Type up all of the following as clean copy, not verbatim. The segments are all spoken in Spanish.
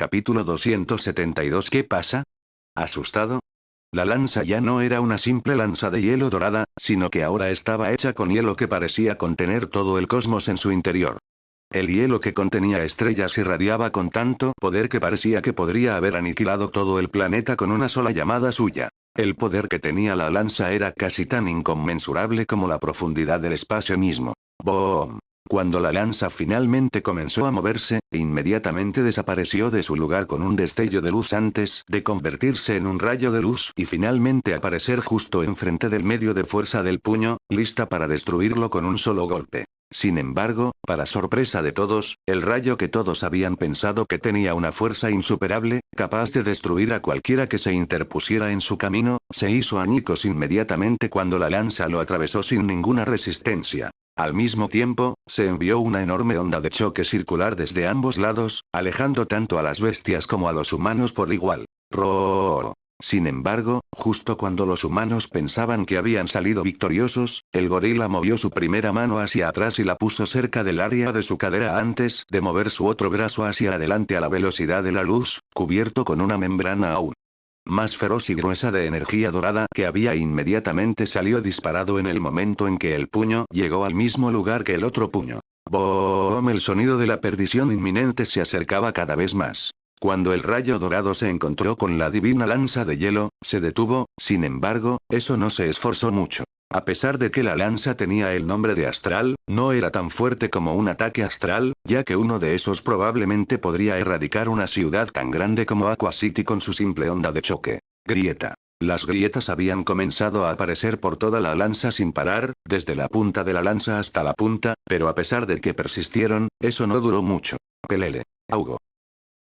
Capítulo 272. ¿Qué pasa? ¿Asustado? La lanza ya no era una simple lanza de hielo dorada, sino que ahora estaba hecha con hielo que parecía contener todo el cosmos en su interior. El hielo que contenía estrellas irradiaba con tanto poder que parecía que podría haber aniquilado todo el planeta con una sola llamada suya. El poder que tenía la lanza era casi tan inconmensurable como la profundidad del espacio mismo. ¡Boom! Cuando la lanza finalmente comenzó a moverse, inmediatamente desapareció de su lugar con un destello de luz antes de convertirse en un rayo de luz y finalmente aparecer justo enfrente del medio de fuerza del puño, lista para destruirlo con un solo golpe. Sin embargo, para sorpresa de todos, el rayo que todos habían pensado que tenía una fuerza insuperable, capaz de destruir a cualquiera que se interpusiera en su camino, se hizo añicos inmediatamente cuando la lanza lo atravesó sin ninguna resistencia. Al mismo tiempo, se envió una enorme onda de choque circular desde ambos lados, alejando tanto a las bestias como a los humanos por igual. ¡Roar! Sin embargo, justo cuando los humanos pensaban que habían salido victoriosos, el gorila movió su primera mano hacia atrás y la puso cerca del área de su cadera antes de mover su otro brazo hacia adelante a la velocidad de la luz, cubierto con una membrana aún más feroz y gruesa de energía dorada que había inmediatamente salió disparado en el momento en que el puño llegó al mismo lugar que el otro puño. ¡Boom! El sonido de la perdición inminente se acercaba cada vez más. Cuando el rayo dorado se encontró con la divina lanza de hielo, se detuvo, sin embargo, eso no se esforzó mucho. A pesar de que la lanza tenía el nombre de astral, no era tan fuerte como un ataque astral, ya que uno de esos probablemente podría erradicar una ciudad tan grande como Aqua City con su simple onda de choque. Grieta. Las grietas habían comenzado a aparecer por toda la lanza sin parar, desde la punta de la lanza hasta la punta, pero a pesar de que persistieron, eso no duró mucho. Pelele. Augo.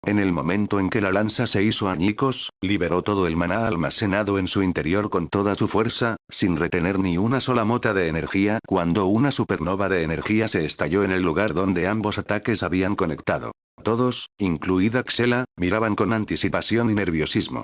En el momento en que la lanza se hizo añicos, liberó todo el maná almacenado en su interior con toda su fuerza, sin retener ni una sola mota de energía cuando una supernova de energía se estalló en el lugar donde ambos ataques habían conectado. Todos, incluida Xela, miraban con anticipación y nerviosismo.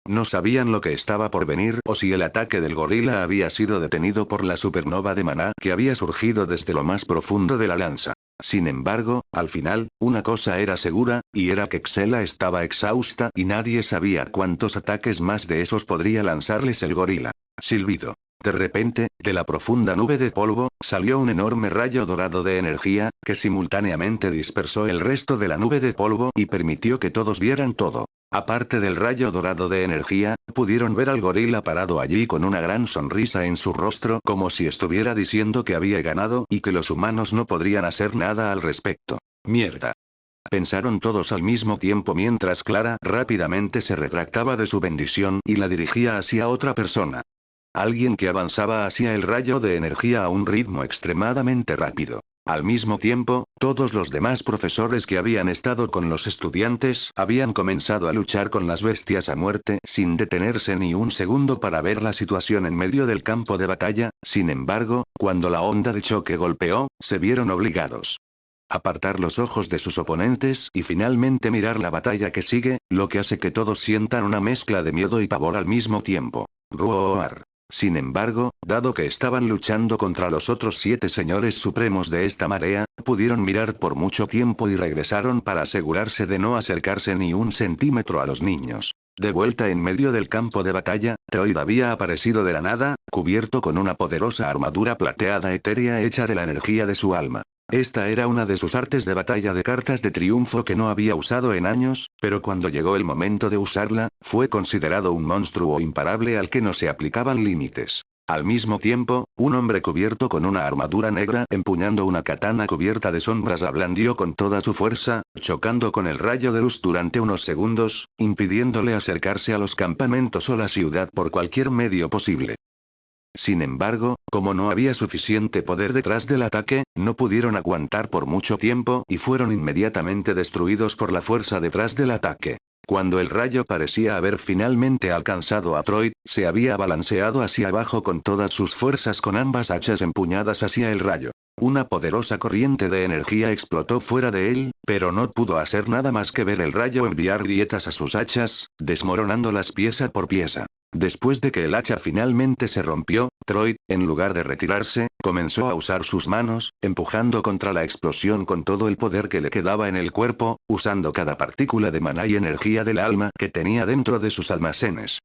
No sabían lo que estaba por venir o si el ataque del gorila había sido detenido por la supernova de maná que había surgido desde lo más profundo de la lanza. Sin embargo, al final, una cosa era segura, y era que Xela estaba exhausta y nadie sabía cuántos ataques más de esos podría lanzarles el gorila. Silbido. De repente, de la profunda nube de polvo, salió un enorme rayo dorado de energía, que simultáneamente dispersó el resto de la nube de polvo y permitió que todos vieran todo. Aparte del rayo dorado de energía, pudieron ver al gorila parado allí con una gran sonrisa en su rostro como si estuviera diciendo que había ganado y que los humanos no podrían hacer nada al respecto. ¡Mierda! Pensaron todos al mismo tiempo mientras Clara rápidamente se retractaba de su bendición y la dirigía hacia otra persona. Alguien que avanzaba hacia el rayo de energía a un ritmo extremadamente rápido. Al mismo tiempo, todos los demás profesores que habían estado con los estudiantes habían comenzado a luchar con las bestias a muerte sin detenerse ni un segundo para ver la situación en medio del campo de batalla. Sin embargo, cuando la onda de choque golpeó, se vieron obligados a apartar los ojos de sus oponentes y finalmente mirar la batalla que sigue, lo que hace que todos sientan una mezcla de miedo y pavor al mismo tiempo. Roar. Sin embargo, dado que estaban luchando contra los otros 7 señores supremos de esta marea, pudieron mirar por mucho tiempo y regresaron para asegurarse de no acercarse ni un centímetro a los niños. De vuelta en medio del campo de batalla, Troid había aparecido de la nada, cubierto con una poderosa armadura plateada etérea hecha de la energía de su alma. Esta era una de sus artes de batalla de cartas de triunfo que no había usado en años, pero cuando llegó el momento de usarla, fue considerado un monstruo imparable al que no se aplicaban límites. Al mismo tiempo, un hombre cubierto con una armadura negra empuñando una katana cubierta de sombras la blandió con toda su fuerza, chocando con el rayo de luz durante unos segundos, impidiéndole acercarse a los campamentos o la ciudad por cualquier medio posible. Sin embargo, como no había suficiente poder detrás del ataque, no pudieron aguantar por mucho tiempo y fueron inmediatamente destruidos por la fuerza detrás del ataque. Cuando el rayo parecía haber finalmente alcanzado a Troid, se había balanceado hacia abajo con todas sus fuerzas con ambas hachas empuñadas hacia el rayo. Una poderosa corriente de energía explotó fuera de él, pero no pudo hacer nada más que ver el rayo enviar grietas a sus hachas, desmoronándolas pieza por pieza. Después de que el hacha finalmente se rompió, Troy, en lugar de retirarse, comenzó a usar sus manos, empujando contra la explosión con todo el poder que le quedaba en el cuerpo, usando cada partícula de maná y energía del alma que tenía dentro de sus almacenes.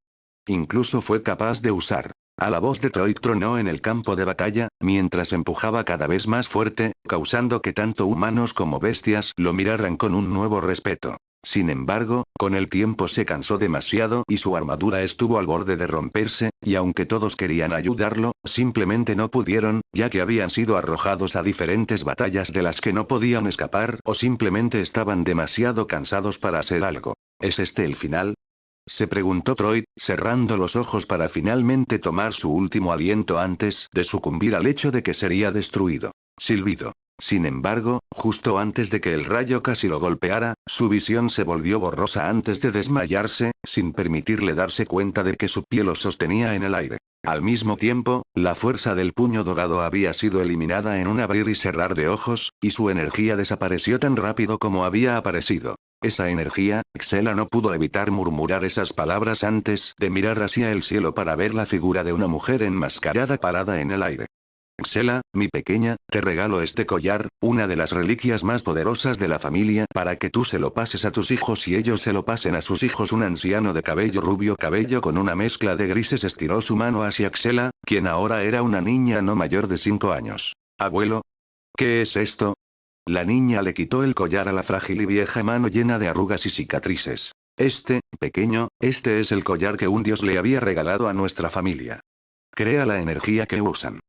Incluso fue capaz de usar. A la voz de Troy tronó en el campo de batalla, mientras empujaba cada vez más fuerte, causando que tanto humanos como bestias lo miraran con un nuevo respeto. Sin embargo, con el tiempo se cansó demasiado y su armadura estuvo al borde de romperse, y aunque todos querían ayudarlo, simplemente no pudieron, ya que habían sido arrojados a diferentes batallas de las que no podían escapar o simplemente estaban demasiado cansados para hacer algo. ¿Es este el final? Se preguntó Troy, cerrando los ojos para finalmente tomar su último aliento antes de sucumbir al hecho de que sería destruido. Silbido. Sin embargo, justo antes de que el rayo casi lo golpeara, su visión se volvió borrosa antes de desmayarse, sin permitirle darse cuenta de que su pie lo sostenía en el aire. Al mismo tiempo, la fuerza del puño dorado había sido eliminada en un abrir y cerrar de ojos, y su energía desapareció tan rápido como había aparecido. Esa energía, Xela no pudo evitar murmurar esas palabras antes de mirar hacia el cielo para ver la figura de una mujer enmascarada parada en el aire. Xela, mi pequeña, te regalo este collar, una de las reliquias más poderosas de la familia, para que tú se lo pases a tus hijos y ellos se lo pasen a sus hijos. Un anciano de cabello rubio, cabello con una mezcla de grises, estiró su mano hacia Xela, quien ahora era una niña no mayor de 5 años. Abuelo. ¿Qué es esto? La niña le quitó el collar a la frágil y vieja mano llena de arrugas y cicatrices. Pequeño, este es el collar que un dios le había regalado a nuestra familia. Crea la energía que usan.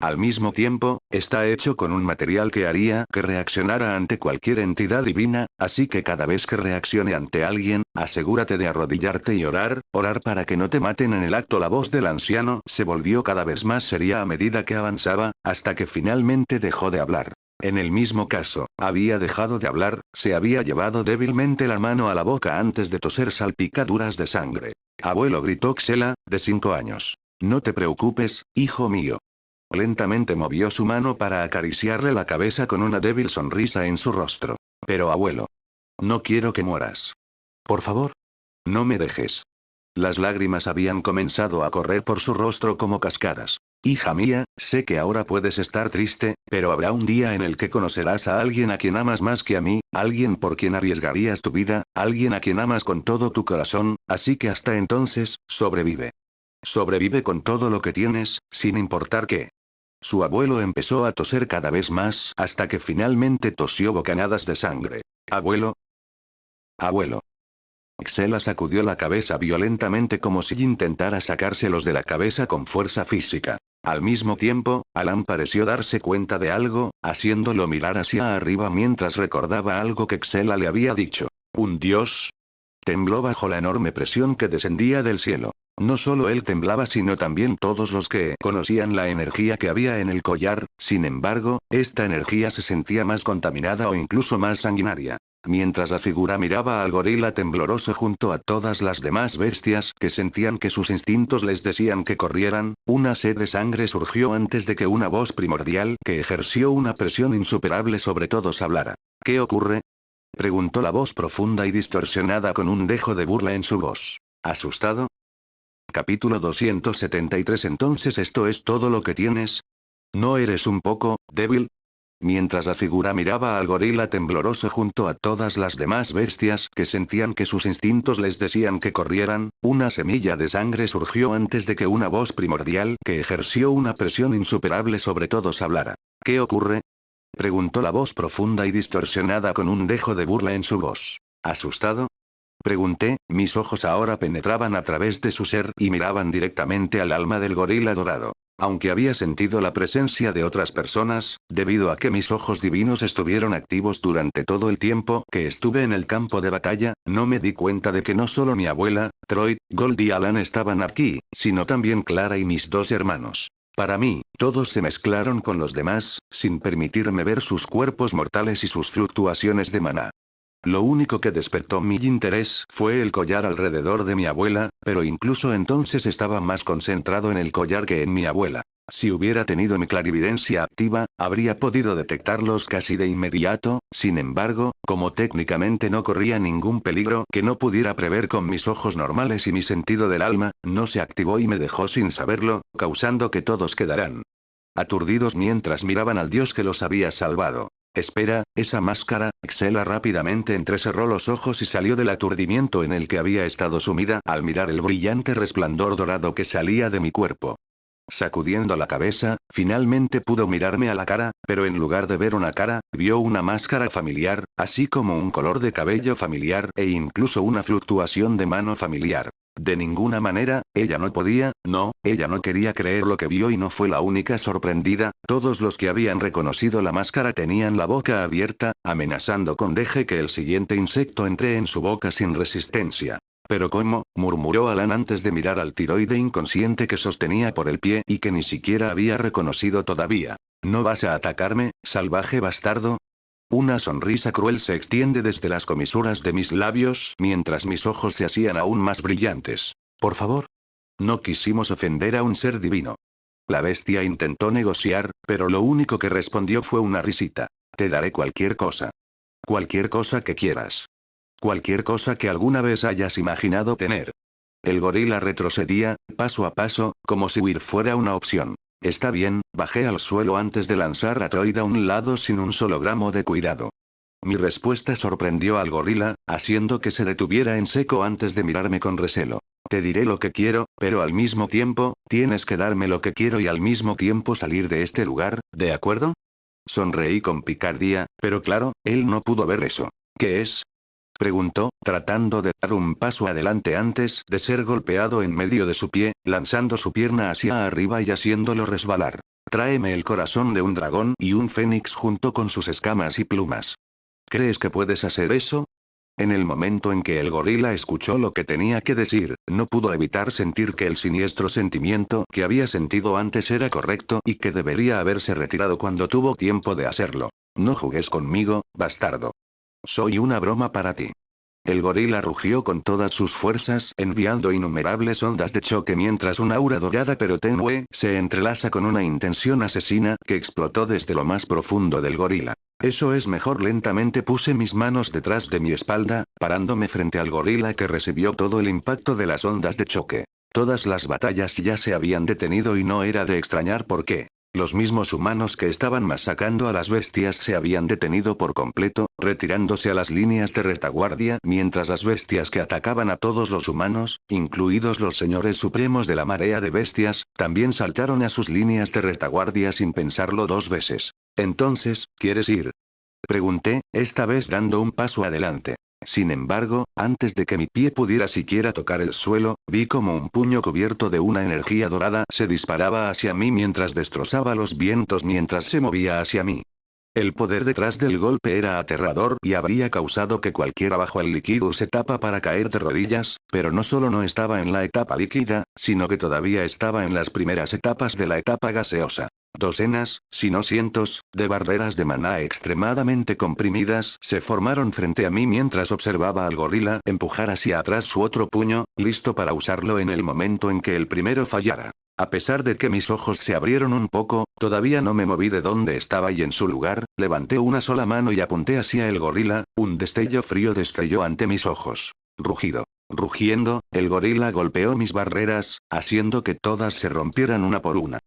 Al mismo tiempo, está hecho con un material que haría que reaccionara ante cualquier entidad divina, así que cada vez que reaccione ante alguien, asegúrate de arrodillarte y orar para que no te maten en el acto. La voz del anciano se volvió cada vez más seria a medida que avanzaba, hasta que finalmente dejó de hablar. En el mismo caso, había dejado de hablar, se había llevado débilmente la mano a la boca antes de toser salpicaduras de sangre. Abuelo, gritó Xela, de 5 años. No te preocupes, hijo mío. Lentamente movió su mano para acariciarle la cabeza con una débil sonrisa en su rostro. Pero abuelo. No quiero que mueras. Por favor. No me dejes. Las lágrimas habían comenzado a correr por su rostro como cascadas. Hija mía, sé que ahora puedes estar triste, pero habrá un día en el que conocerás a alguien a quien amas más que a mí, alguien por quien arriesgarías tu vida, alguien a quien amas con todo tu corazón, así que hasta entonces, sobrevive. Sobrevive con todo lo que tienes, sin importar qué. Su abuelo empezó a toser cada vez más hasta que finalmente tosió bocanadas de sangre. Abuelo. Abuelo. Xela sacudió la cabeza violentamente como si intentara sacárselos de la cabeza con fuerza física. Al mismo tiempo, Alan pareció darse cuenta de algo, haciéndolo mirar hacia arriba mientras recordaba algo que Xela le había dicho. ¿Un dios? Tembló bajo la enorme presión que descendía del cielo. No solo él temblaba, sino también todos los que conocían la energía que había en el collar. Sin embargo, esta energía se sentía más contaminada o incluso más sanguinaria. Mientras la figura miraba al gorila tembloroso junto a todas las demás bestias que sentían que sus instintos les decían que corrieran, una sed de sangre surgió antes de que una voz primordial que ejerció una presión insuperable sobre todos hablara. ¿Qué ocurre? Preguntó la voz profunda y distorsionada con un dejo de burla en su voz. ¿Asustado? Capítulo 273. Entonces esto es todo lo que tienes. ¿No eres un poco débil? Mientras la figura miraba al gorila tembloroso junto a todas las demás bestias que sentían que sus instintos les decían que corrieran, una semilla de sangre surgió antes de que una voz primordial que ejerció una presión insuperable sobre todos hablara. ¿Qué ocurre? Preguntó la voz profunda y distorsionada con un dejo de burla en su voz. ¿Asustado? Pregunté, mis ojos ahora penetraban a través de su ser y miraban directamente al alma del gorila dorado. Aunque había sentido la presencia de otras personas, debido a que mis ojos divinos estuvieron activos durante todo el tiempo que estuve en el campo de batalla, no me di cuenta de que no solo mi abuela, Troy, Gold y Alan estaban aquí, sino también Clara y mis 2 hermanos. Para mí, todos se mezclaron con los demás, sin permitirme ver sus cuerpos mortales y sus fluctuaciones de maná. Lo único que despertó mi interés fue el collar alrededor de mi abuela, pero incluso entonces estaba más concentrado en el collar que en mi abuela. Si hubiera tenido mi clarividencia activa, habría podido detectarlos casi de inmediato, sin embargo, como técnicamente no corría ningún peligro que no pudiera prever con mis ojos normales y mi sentido del alma, no se activó y me dejó sin saberlo, causando que todos quedaran aturdidos mientras miraban al dios que los había salvado. Espera, esa máscara. Xela rápidamente entrecerró los ojos y salió del aturdimiento en el que había estado sumida al mirar el brillante resplandor dorado que salía de mi cuerpo. Sacudiendo la cabeza, finalmente pudo mirarme a la cara, pero en lugar de ver una cara, vio una máscara familiar, así como un color de cabello familiar e incluso una fluctuación de mano familiar. De ninguna manera, ella no quería creer lo que vio y no fue la única sorprendida, todos los que habían reconocido la máscara tenían la boca abierta, amenazando con deje que el siguiente insecto entre en su boca sin resistencia. ¿Pero cómo?, murmuró Alan antes de mirar al tiroide inconsciente que sostenía por el pie y que ni siquiera había reconocido todavía. ¿No vas a atacarme, salvaje bastardo? Una sonrisa cruel se extiende desde las comisuras de mis labios mientras mis ojos se hacían aún más brillantes. Por favor. No quisimos ofender a un ser divino. La bestia intentó negociar, pero lo único que respondió fue una risita. Te daré cualquier cosa. Cualquier cosa que quieras. Cualquier cosa que alguna vez hayas imaginado tener. El gorila retrocedía, paso a paso, como si huir fuera una opción. Está bien, bajé al suelo antes de lanzar a Troid a un lado sin un solo gramo de cuidado. Mi respuesta sorprendió al gorila, haciendo que se detuviera en seco antes de mirarme con recelo. Te diré lo que quiero, pero al mismo tiempo, tienes que darme lo que quiero y al mismo tiempo salir de este lugar, ¿de acuerdo? Sonreí con picardía, pero claro, él no pudo ver eso. ¿Qué es? Preguntó, tratando de dar un paso adelante antes de ser golpeado en medio de su pie, lanzando su pierna hacia arriba y haciéndolo resbalar. Tráeme el corazón de un dragón y un fénix junto con sus escamas y plumas. ¿Crees que puedes hacer eso? En el momento en que el gorila escuchó lo que tenía que decir, no pudo evitar sentir que el siniestro sentimiento que había sentido antes era correcto y que debería haberse retirado cuando tuvo tiempo de hacerlo. No jugues conmigo, bastardo. Soy una broma para ti. El gorila rugió con todas sus fuerzas, enviando innumerables ondas de choque mientras una aura dorada pero tenue se entrelaza con una intención asesina que explotó desde lo más profundo del gorila. Eso es mejor. Lentamente puse mis manos detrás de mi espalda, parándome frente al gorila que recibió todo el impacto de las ondas de choque. Todas las batallas ya se habían detenido y no era de extrañar por qué. Los mismos humanos que estaban masacrando a las bestias se habían detenido por completo, retirándose a las líneas de retaguardia, mientras las bestias que atacaban a todos los humanos, incluidos los señores supremos de la marea de bestias, también saltaron a sus líneas de retaguardia sin pensarlo dos veces. Entonces, ¿quieres ir? Pregunté, esta vez dando un paso adelante. Sin embargo, antes de que mi pie pudiera siquiera tocar el suelo, vi como un puño cubierto de una energía dorada se disparaba hacia mí mientras destrozaba los vientos mientras se movía hacia mí. El poder detrás del golpe era aterrador y habría causado que cualquiera bajo el líquido se tapa para caer de rodillas, pero no solo no estaba en la etapa líquida, sino que todavía estaba en las primeras etapas de la etapa gaseosa. Docenas, si no cientos, de barreras de maná extremadamente comprimidas se formaron frente a mí mientras observaba al gorila empujar hacia atrás su otro puño, listo para usarlo en el momento en que el primero fallara. A pesar de que mis ojos se abrieron un poco, todavía no me moví de donde estaba y en su lugar, levanté una sola mano y apunté hacia el gorila, un destello frío destelló ante mis ojos. Rugido. Rugiendo, el gorila golpeó mis barreras, haciendo que todas se rompieran una por una.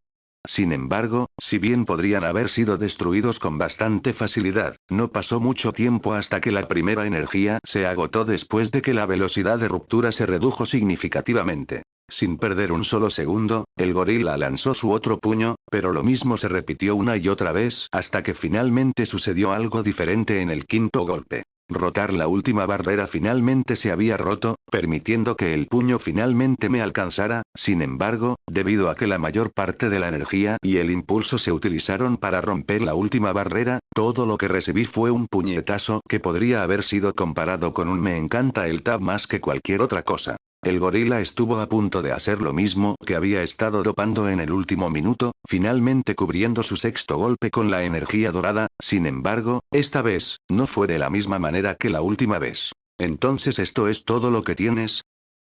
Sin embargo, si bien podrían haber sido destruidos con bastante facilidad, no pasó mucho tiempo hasta que la primera energía se agotó después de que la velocidad de ruptura se redujo significativamente. Sin perder un solo segundo, el gorila lanzó su otro puño, pero lo mismo se repitió una y otra vez hasta que finalmente sucedió algo diferente en el quinto golpe. Rotar la última barrera finalmente se había roto, permitiendo que el puño finalmente me alcanzara, sin embargo, debido a que la mayor parte de la energía y el impulso se utilizaron para romper la última barrera, todo lo que recibí fue un puñetazo que podría haber sido comparado con un me encanta el tab más que cualquier otra cosa. El gorila estuvo a punto de hacer lo mismo que había estado dopando en el último minuto, finalmente cubriendo su sexto golpe con la energía dorada, sin embargo, esta vez, no fue de la misma manera que la última vez. Entonces ¿esto es todo lo que tienes?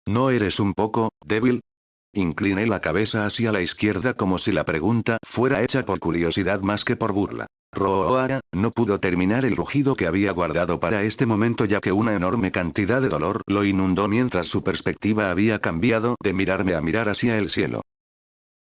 ¿No eres un poco débil? Incliné la cabeza hacia la izquierda como si la pregunta fuera hecha por curiosidad más que por burla. Roara no pudo terminar el rugido que había guardado para este momento ya que una enorme cantidad de dolor lo inundó mientras su perspectiva había cambiado de mirarme a mirar hacia el cielo.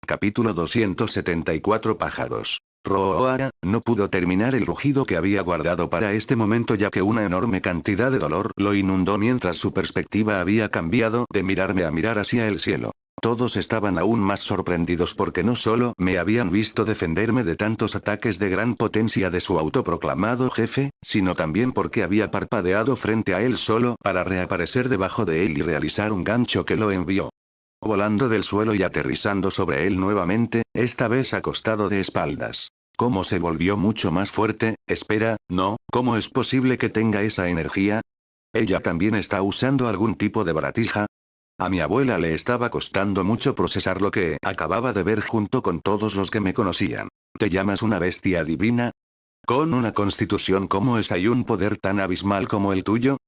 Capítulo 274 Pájaros. Roara no pudo terminar el rugido que había guardado para este momento ya que una enorme cantidad de dolor lo inundó mientras su perspectiva había cambiado de mirarme a mirar hacia el cielo. Todos estaban aún más sorprendidos porque no solo me habían visto defenderme de tantos ataques de gran potencia de su autoproclamado jefe, sino también porque había parpadeado frente a él solo para reaparecer debajo de él y realizar un gancho que lo envió volando del suelo y aterrizando sobre él nuevamente, esta vez acostado de espaldas. ¿Cómo se volvió mucho más fuerte? Espera, no, ¿cómo es posible que tenga esa energía? ¿Ella también está usando algún tipo de baratija? A mi abuela le estaba costando mucho procesar lo que acababa de ver junto con todos los que me conocían. ¿Te llamas una bestia divina? ¿Con una constitución como esa y un poder tan abismal como el tuyo?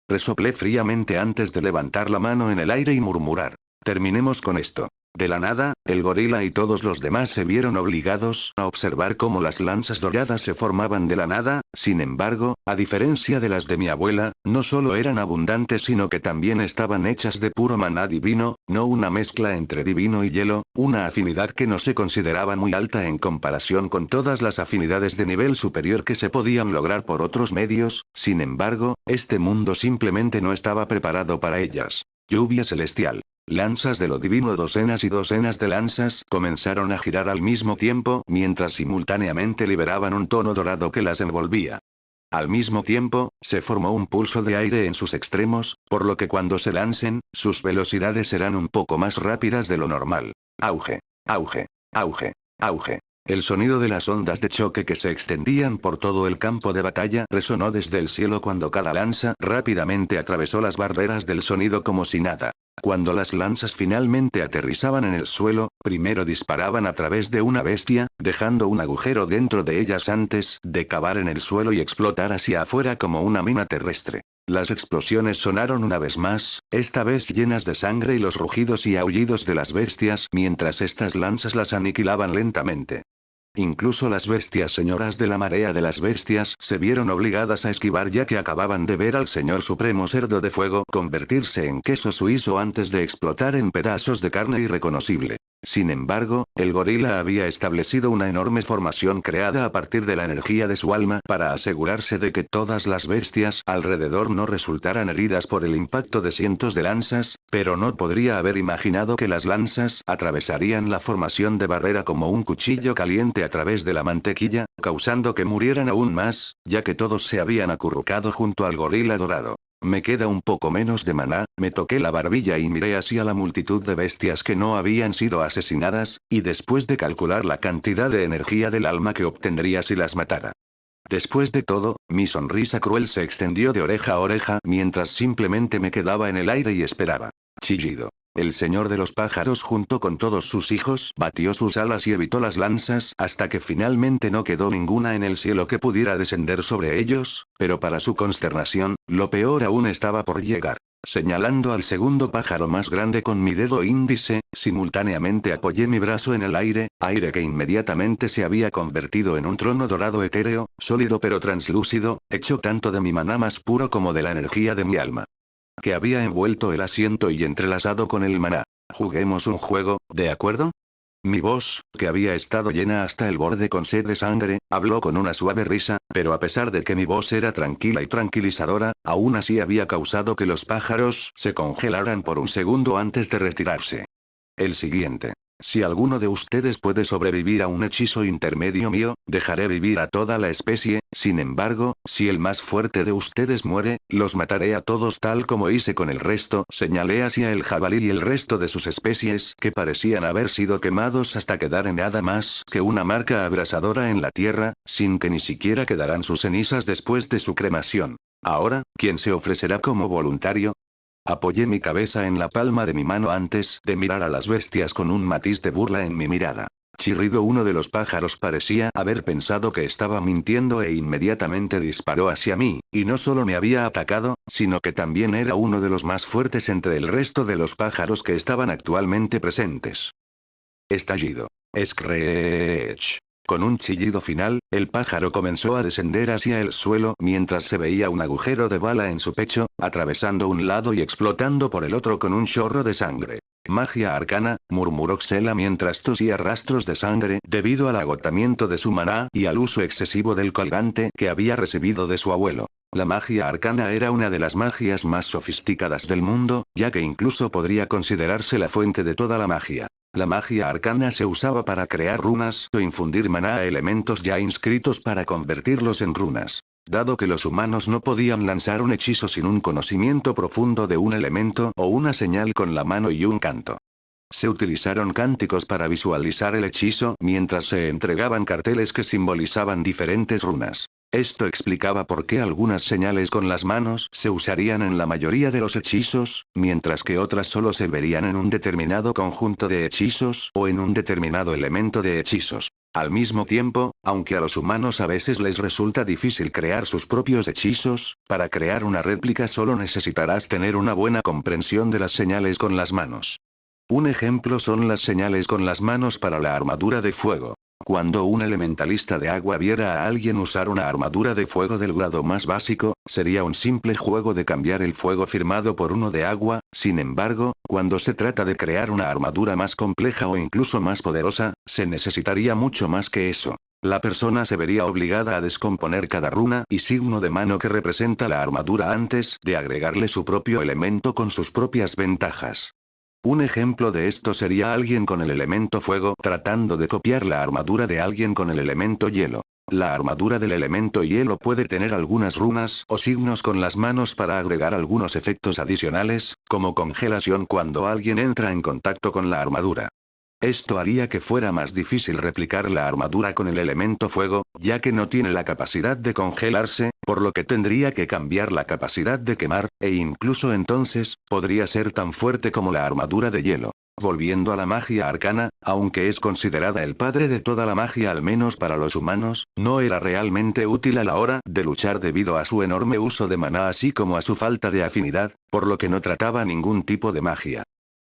Resoplé fríamente antes de levantar la mano en el aire y murmurar. Terminemos con esto. De la nada, el gorila y todos los demás se vieron obligados a observar cómo las lanzas doradas se formaban de la nada, sin embargo, a diferencia de las de mi abuela, no solo eran abundantes sino que también estaban hechas de puro maná divino, no una mezcla entre divino y hielo, una afinidad que no se consideraba muy alta en comparación con todas las afinidades de nivel superior que se podían lograr por otros medios, sin embargo, este mundo simplemente no estaba preparado para ellas. Lluvia celestial. Lanzas de lo divino, docenas y docenas de lanzas comenzaron a girar al mismo tiempo mientras simultáneamente liberaban un tono dorado que las envolvía. Al mismo tiempo, se formó un pulso de aire en sus extremos, por lo que cuando se lancen, sus velocidades serán un poco más rápidas de lo normal. Auge, auge, auge, auge. El sonido de las ondas de choque que se extendían por todo el campo de batalla resonó desde el cielo cuando cada lanza rápidamente atravesó las barreras del sonido como si nada. Cuando las lanzas finalmente aterrizaban en el suelo, primero disparaban a través de una bestia, dejando un agujero dentro de ellas antes de cavar en el suelo y explotar hacia afuera como una mina terrestre. Las explosiones sonaron una vez más, esta vez llenas de sangre y los rugidos y aullidos de las bestias mientras estas lanzas las aniquilaban lentamente. Incluso las bestias señoras de la marea de las bestias se vieron obligadas a esquivar ya que acababan de ver al señor supremo cerdo de fuego convertirse en queso suizo antes de explotar en pedazos de carne irreconocible. Sin embargo, el gorila había establecido una enorme formación creada a partir de la energía de su alma para asegurarse de que todas las bestias alrededor no resultaran heridas por el impacto de cientos de lanzas, pero no podría haber imaginado que las lanzas atravesarían la formación de barrera como un cuchillo caliente a través de la mantequilla, causando que murieran aún más, ya que todos se habían acurrucado junto al gorila dorado. Me queda un poco menos de maná, me toqué la barbilla y miré hacia la multitud de bestias que no habían sido asesinadas, y después de calcular la cantidad de energía del alma que obtendría si las matara. Después de todo, mi sonrisa cruel se extendió de oreja a oreja mientras simplemente me quedaba en el aire y esperaba. Chillido. El señor de los pájaros junto con todos sus hijos batió sus alas y evitó las lanzas hasta que finalmente no quedó ninguna en el cielo que pudiera descender sobre ellos, pero para su consternación, lo peor aún estaba por llegar. Señalando al segundo pájaro más grande con mi dedo índice, simultáneamente apoyé mi brazo en el aire que inmediatamente se había convertido en un trono dorado etéreo, sólido pero translúcido, hecho tanto de mi maná más puro como de la energía de mi alma, que había envuelto el asiento y entrelazado con el maná. Juguemos un juego, ¿de acuerdo? Mi voz, que había estado llena hasta el borde con sed de sangre, habló con una suave risa, pero a pesar de que mi voz era tranquila y tranquilizadora, aún así había causado que los pájaros se congelaran por un segundo antes de retirarse. El siguiente. Si alguno de ustedes puede sobrevivir a un hechizo intermedio mío, dejaré vivir a toda la especie, sin embargo, si el más fuerte de ustedes muere, los mataré a todos tal como hice con el resto, señalé hacia el jabalí y el resto de sus especies que parecían haber sido quemados hasta quedar en nada más que una marca abrasadora en la tierra, sin que ni siquiera quedaran sus cenizas después de su cremación. Ahora, ¿quién se ofrecerá como voluntario? Apoyé mi cabeza en la palma de mi mano antes de mirar a las bestias con un matiz de burla en mi mirada. Chirrido, uno de los pájaros, parecía haber pensado que estaba mintiendo e inmediatamente disparó hacia mí, y no solo me había atacado, sino que también era uno de los más fuertes entre el resto de los pájaros que estaban actualmente presentes. Estallido. Screech. Con un chillido final, el pájaro comenzó a descender hacia el suelo mientras se veía un agujero de bala en su pecho, atravesando un lado y explotando por el otro con un chorro de sangre. Magia arcana, murmuró Xela mientras tosía rastros de sangre debido al agotamiento de su maná y al uso excesivo del colgante que había recibido de su abuelo. La magia arcana era una de las magias más sofisticadas del mundo, ya que incluso podría considerarse la fuente de toda la magia. La magia arcana se usaba para crear runas o infundir maná a elementos ya inscritos para convertirlos en runas. Dado que los humanos no podían lanzar un hechizo sin un conocimiento profundo de un elemento o una señal con la mano y un canto. Se utilizaron cánticos para visualizar el hechizo mientras se entregaban carteles que simbolizaban diferentes runas. Esto explicaba por qué algunas señales con las manos se usarían en la mayoría de los hechizos, mientras que otras solo se verían en un determinado conjunto de hechizos o en un determinado elemento de hechizos. Al mismo tiempo, aunque a los humanos a veces les resulta difícil crear sus propios hechizos, para crear una réplica solo necesitarás tener una buena comprensión de las señales con las manos. Un ejemplo son las señales con las manos para la armadura de fuego. Cuando un elementalista de agua viera a alguien usar una armadura de fuego del grado más básico, sería un simple juego de cambiar el fuego firmado por uno de agua. Sin embargo, cuando se trata de crear una armadura más compleja o incluso más poderosa, se necesitaría mucho más que eso. La persona se vería obligada a descomponer cada runa y signo de mano que representa la armadura antes de agregarle su propio elemento con sus propias ventajas. Un ejemplo de esto sería alguien con el elemento fuego tratando de copiar la armadura de alguien con el elemento hielo. La armadura del elemento hielo puede tener algunas runas o signos con las manos para agregar algunos efectos adicionales, como congelación cuando alguien entra en contacto con la armadura. Esto haría que fuera más difícil replicar la armadura con el elemento fuego, ya que no tiene la capacidad de congelarse, por lo que tendría que cambiar la capacidad de quemar, e incluso entonces, podría ser tan fuerte como la armadura de hielo. Volviendo a la magia arcana, aunque es considerada el padre de toda la magia al menos para los humanos, no era realmente útil a la hora de luchar debido a su enorme uso de maná así como a su falta de afinidad, por lo que no trataba ningún tipo de magia.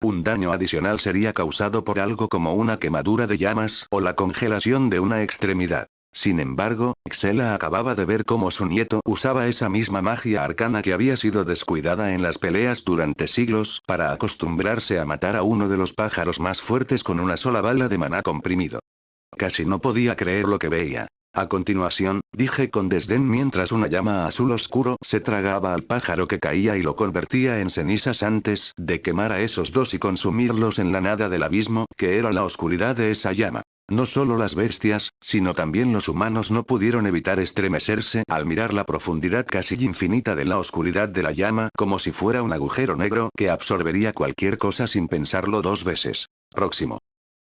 Un daño adicional sería causado por algo como una quemadura de llamas o la congelación de una extremidad. Sin embargo, Xela acababa de ver cómo su nieto usaba esa misma magia arcana que había sido descuidada en las peleas durante siglos para acostumbrarse a matar a uno de los pájaros más fuertes con una sola bala de maná comprimido. Casi no podía creer lo que veía. A continuación, dije con desdén mientras una llama azul oscuro se tragaba al pájaro que caía y lo convertía en cenizas antes de quemar a esos dos y consumirlos en la nada del abismo, que era la oscuridad de esa llama. No solo las bestias, sino también los humanos no pudieron evitar estremecerse al mirar la profundidad casi infinita de la oscuridad de la llama como si fuera un agujero negro que absorbería cualquier cosa sin pensarlo dos veces. Próximo.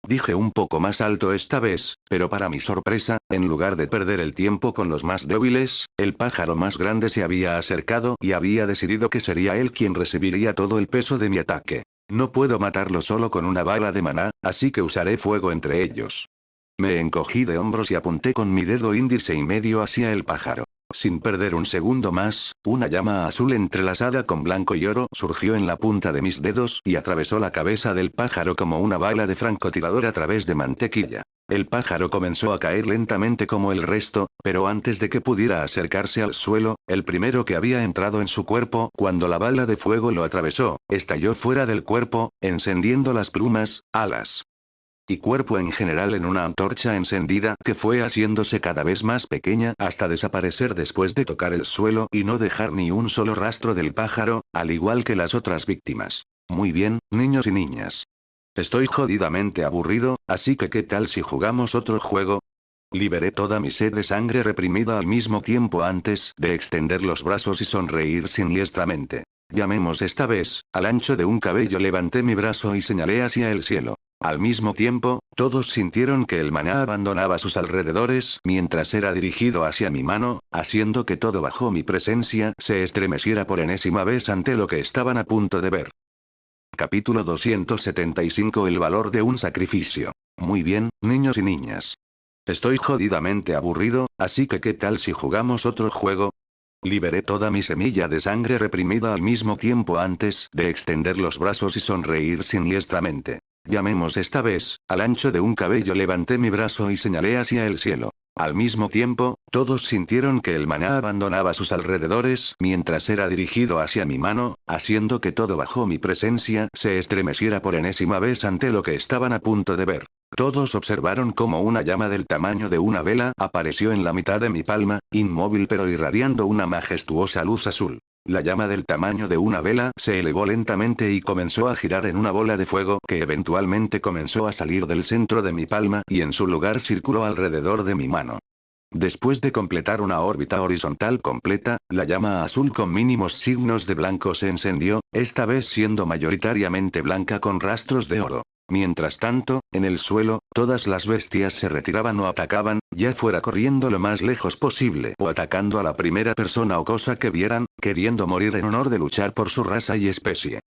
Dije un poco más alto esta vez, pero para mi sorpresa, en lugar de perder el tiempo con los más débiles, el pájaro más grande se había acercado y había decidido que sería él quien recibiría todo el peso de mi ataque. No puedo matarlo solo con una bala de maná, así que usaré fuego entre ellos. Me encogí de hombros y apunté con mi dedo índice y medio hacia el pájaro. Sin perder un segundo más, una llama azul entrelazada con blanco y oro surgió en la punta de mis dedos y atravesó la cabeza del pájaro como una bala de francotirador a través de mantequilla. El pájaro comenzó a caer lentamente como el resto, pero antes de que pudiera acercarse al suelo, el primero que había entrado en su cuerpo cuando la bala de fuego lo atravesó, estalló fuera del cuerpo, encendiendo las plumas, alas y cuerpo en general en una antorcha encendida que fue haciéndose cada vez más pequeña hasta desaparecer después de tocar el suelo y no dejar ni un solo rastro del pájaro, al igual que las otras víctimas. Muy bien, niños y niñas. Estoy jodidamente aburrido, así que ¿qué tal si jugamos otro juego? Liberé toda mi sed de sangre reprimida al mismo tiempo antes de extender los brazos y sonreír siniestramente. Llamemos esta vez, al ancho de un cabello levanté mi brazo y señalé hacia el cielo. Al mismo tiempo, todos sintieron que el maná abandonaba sus alrededores mientras era dirigido hacia mi mano, haciendo que todo bajo mi presencia se estremeciera por enésima vez ante lo que estaban a punto de ver. Capítulo 275. El valor de un sacrificio. Muy bien, niños y niñas. Estoy jodidamente aburrido, así que ¿qué tal si jugamos otro juego? Liberé toda mi semilla de sangre reprimida al mismo tiempo antes de extender los brazos y sonreír siniestamente. Llamemos esta vez, al ancho de un cabello levanté mi brazo y señalé hacia el cielo. Al mismo tiempo, todos sintieron que el maná abandonaba sus alrededores mientras era dirigido hacia mi mano, haciendo que todo bajo mi presencia se estremeciera por enésima vez ante lo que estaban a punto de ver. Todos observaron cómo una llama del tamaño de una vela apareció en la mitad de mi palma, inmóvil pero irradiando una majestuosa luz azul. La llama del tamaño de una vela se elevó lentamente y comenzó a girar en una bola de fuego que eventualmente comenzó a salir del centro de mi palma y en su lugar circuló alrededor de mi mano. Después de completar una órbita horizontal completa, la llama azul con mínimos signos de blanco se encendió, esta vez siendo mayoritariamente blanca con rastros de oro. Mientras tanto, en el suelo, todas las bestias se retiraban o atacaban, ya fuera corriendo lo más lejos posible o atacando a la primera persona o cosa que vieran, queriendo morir en honor de luchar por su raza y especie.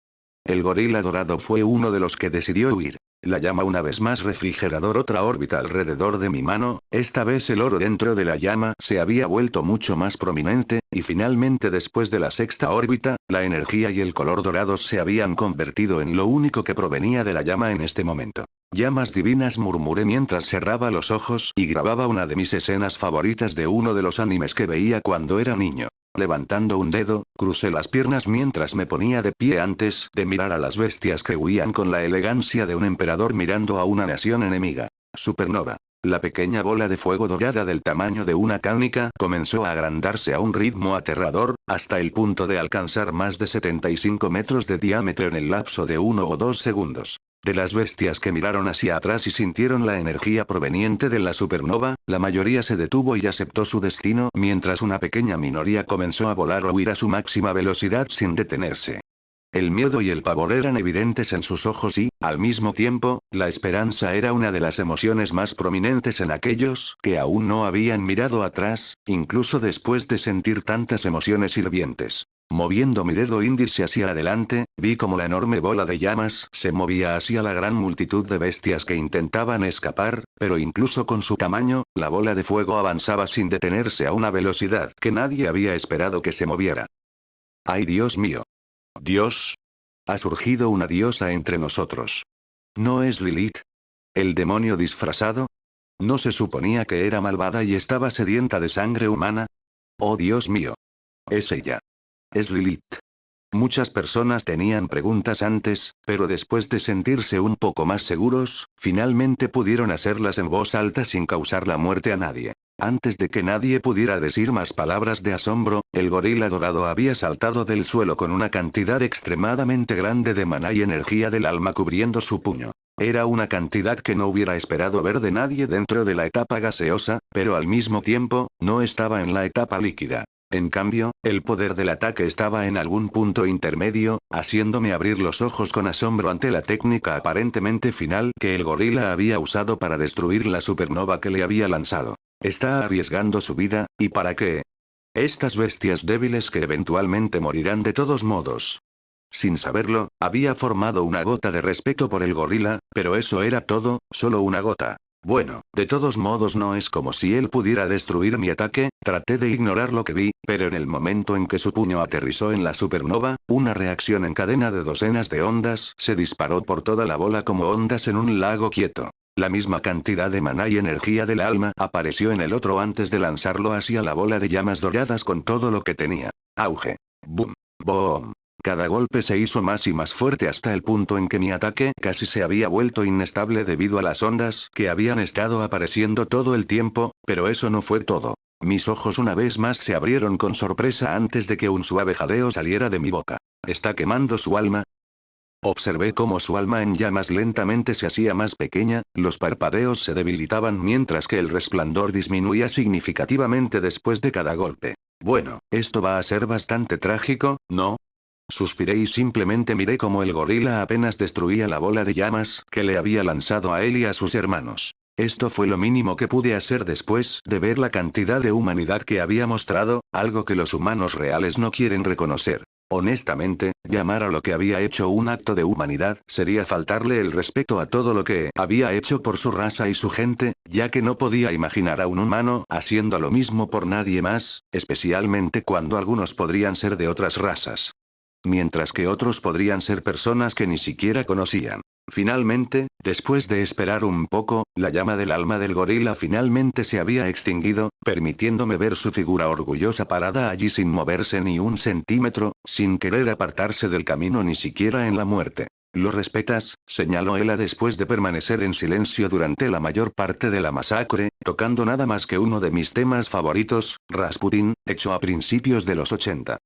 El gorila dorado fue uno de los que decidió huir. La llama una vez más refrigerador otra órbita alrededor de mi mano, esta vez el oro dentro de la llama se había vuelto mucho más prominente, y finalmente después de la sexta órbita, la energía y el color dorados se habían convertido en lo único que provenía de la llama en este momento. Llamas divinas murmuré mientras cerraba los ojos y grababa una de mis escenas favoritas de uno de los animes que veía cuando era niño. Levantando un dedo, crucé las piernas mientras me ponía de pie antes de mirar a las bestias que huían con la elegancia de un emperador mirando a una nación enemiga. Supernova. La pequeña bola de fuego dorada del tamaño de una cánica comenzó a agrandarse a un ritmo aterrador, hasta el punto de alcanzar más de 75 metros de diámetro en el lapso de 1 o 2 segundos. De las bestias que miraron hacia atrás y sintieron la energía proveniente de la supernova, la mayoría se detuvo y aceptó su destino mientras una pequeña minoría comenzó a volar o huir a su máxima velocidad sin detenerse. El miedo y el pavor eran evidentes en sus ojos y, al mismo tiempo, la esperanza era una de las emociones más prominentes en aquellos que aún no habían mirado atrás, incluso después de sentir tantas emociones hirvientes. Moviendo mi dedo índice hacia adelante, vi como la enorme bola de llamas se movía hacia la gran multitud de bestias que intentaban escapar, pero incluso con su tamaño, la bola de fuego avanzaba sin detenerse a una velocidad que nadie había esperado que se moviera. ¡Ay, Dios mío! Dios. Ha surgido una diosa entre nosotros. ¿No es Lilith? ¿El demonio disfrazado? ¿No se suponía que era malvada y estaba sedienta de sangre humana? ¡Oh, Dios mío! Es ella. Es Lilith. Muchas personas tenían preguntas antes, pero después de sentirse un poco más seguros, finalmente pudieron hacerlas en voz alta sin causar la muerte a nadie. Antes de que nadie pudiera decir más palabras de asombro, el gorila dorado había saltado del suelo con una cantidad extremadamente grande de maná y energía del alma cubriendo su puño. Era una cantidad que no hubiera esperado ver de nadie dentro de la etapa gaseosa, pero al mismo tiempo, no estaba en la etapa líquida. En cambio, el poder del ataque estaba en algún punto intermedio, haciéndome abrir los ojos con asombro ante la técnica aparentemente final que el gorila había usado para destruir la supernova que le había lanzado. Está arriesgando su vida, ¿y para qué? Estas bestias débiles que eventualmente morirán de todos modos. Sin saberlo, había formado una gota de respeto por el gorila, pero eso era todo, solo una gota. Bueno, de todos modos no es como si él pudiera destruir mi ataque, traté de ignorar lo que vi, pero en el momento en que su puño aterrizó en la supernova, una reacción en cadena de docenas de ondas se disparó por toda la bola como ondas en un lago quieto. La misma cantidad de maná y energía del alma apareció en el otro antes de lanzarlo hacia la bola de llamas doradas con todo lo que tenía. Auge. Boom. Boom. Cada golpe se hizo más y más fuerte hasta el punto en que mi ataque casi se había vuelto inestable debido a las ondas que habían estado apareciendo todo el tiempo, pero eso no fue todo. Mis ojos una vez más se abrieron con sorpresa antes de que un suave jadeo saliera de mi boca. ¿Está quemando su alma? Observé cómo su alma en llamas lentamente se hacía más pequeña, los parpadeos se debilitaban mientras que el resplandor disminuía significativamente después de cada golpe. Bueno, esto va a ser bastante trágico, ¿no? Suspiré y simplemente miré cómo el gorila apenas destruía la bola de llamas que le había lanzado a él y a sus hermanos. Esto fue lo mínimo que pude hacer después de ver la cantidad de humanidad que había mostrado, algo que los humanos reales no quieren reconocer. Honestamente, llamar a lo que había hecho un acto de humanidad sería faltarle el respeto a todo lo que había hecho por su raza y su gente, ya que no podía imaginar a un humano haciendo lo mismo por nadie más, especialmente cuando algunos podrían ser de otras razas. Mientras que otros podrían ser personas que ni siquiera conocían. Finalmente, después de esperar un poco, la llama del alma del gorila finalmente se había extinguido, permitiéndome ver su figura orgullosa parada allí sin moverse ni un centímetro, sin querer apartarse del camino ni siquiera en la muerte. ¿Lo respetas?, señaló Ella después de permanecer en silencio durante la mayor parte de la masacre, tocando nada más que uno de mis temas favoritos, Rasputin, hecho a principios de los 80.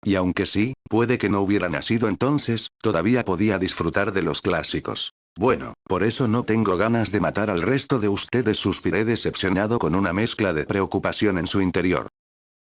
Y aunque sí, puede que no hubiera nacido entonces, todavía podía disfrutar de los clásicos. Bueno, por eso no tengo ganas de matar al resto de ustedes, suspiré decepcionado con una mezcla de preocupación en su interior.